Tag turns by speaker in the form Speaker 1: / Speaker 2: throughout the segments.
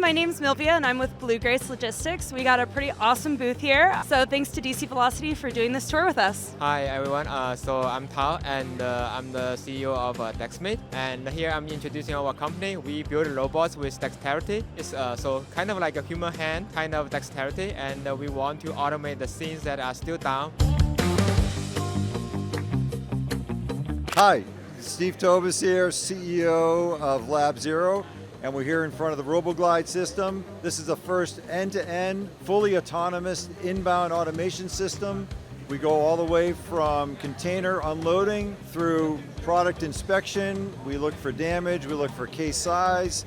Speaker 1: my name's Milvia and I'm with Blue Grace Logistics. We got a pretty awesome booth here, so thanks to DC Velocity for doing this tour with us.
Speaker 2: Hi everyone, so I'm Tao and I'm the CEO of Dexmate, and here I'm introducing our company. We build robots with dexterity. It's so kind of like a human hand, kind of dexterity, and we want to automate the scenes that are still down.
Speaker 3: Hi, Steve Toebes here, CEO of Lab Zero, and we're here in front of the RoboGlide system. This is the first end-to-end, fully autonomous inbound automation system. We go all the way from container unloading through product inspection. We look for damage, we look for case size.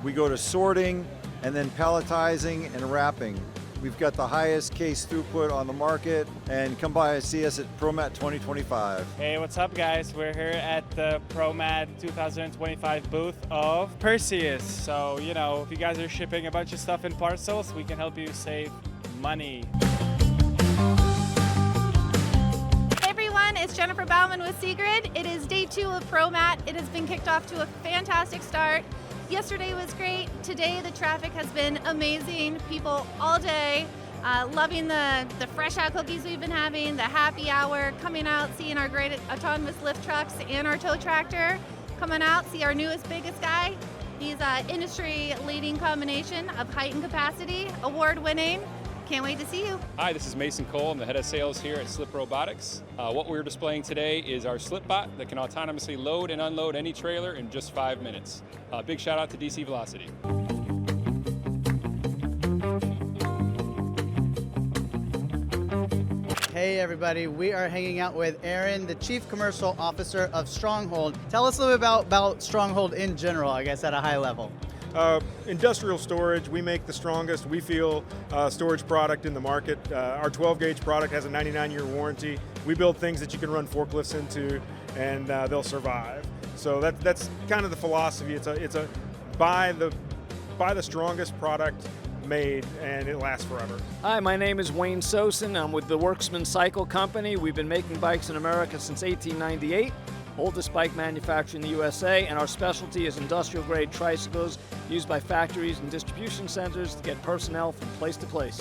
Speaker 3: We go to sorting and then palletizing and wrapping. We've got the highest case throughput on the market, and come by and see us at ProMat 2025.
Speaker 4: Hey, what's up guys? We're here at the ProMat 2025 booth of Perseus. So, you know, if you guys are shipping a bunch of stuff in parcels, we can help you save money.
Speaker 5: Hey everyone, it's Jennifer Bauman with Seagrid. It is day 2 of ProMat. It has been kicked off to a fantastic start. Yesterday was great. Today the traffic has been amazing. People all day loving the fresh out cookies we've been having, the happy hour, coming out, seeing our great autonomous lift trucks and our tow tractor. Coming out, see our newest, biggest guy. He's an industry leading combination of height and capacity, award winning. Can't wait to see you.
Speaker 6: Hi, this is Mason Cole. I'm the head of sales here at Slip Robotics. What we're displaying today is our Slip Bot that can autonomously load and unload any trailer in just 5 minutes. Big shout out to DC Velocity.
Speaker 7: Hey everybody, we are hanging out with Aaron, the Chief Commercial Officer of Stronghold. Tell us a little bit about Stronghold in general, I guess at a high level.
Speaker 8: Industrial storage, we make the strongest, we feel, storage product in the market. Our 12 gauge product has a 99-year warranty. We build things that you can run forklifts into and they'll survive. So that's kind of the philosophy. It's a buy the strongest product made and it lasts forever.
Speaker 9: Hi, my name is Wayne Sosin. I'm with the Worksman Cycle Company. We've been making bikes in America since 1898. Oldest bike manufacturer in the USA, and our specialty is industrial grade tricycles used by factories and distribution centers to get personnel from place to place.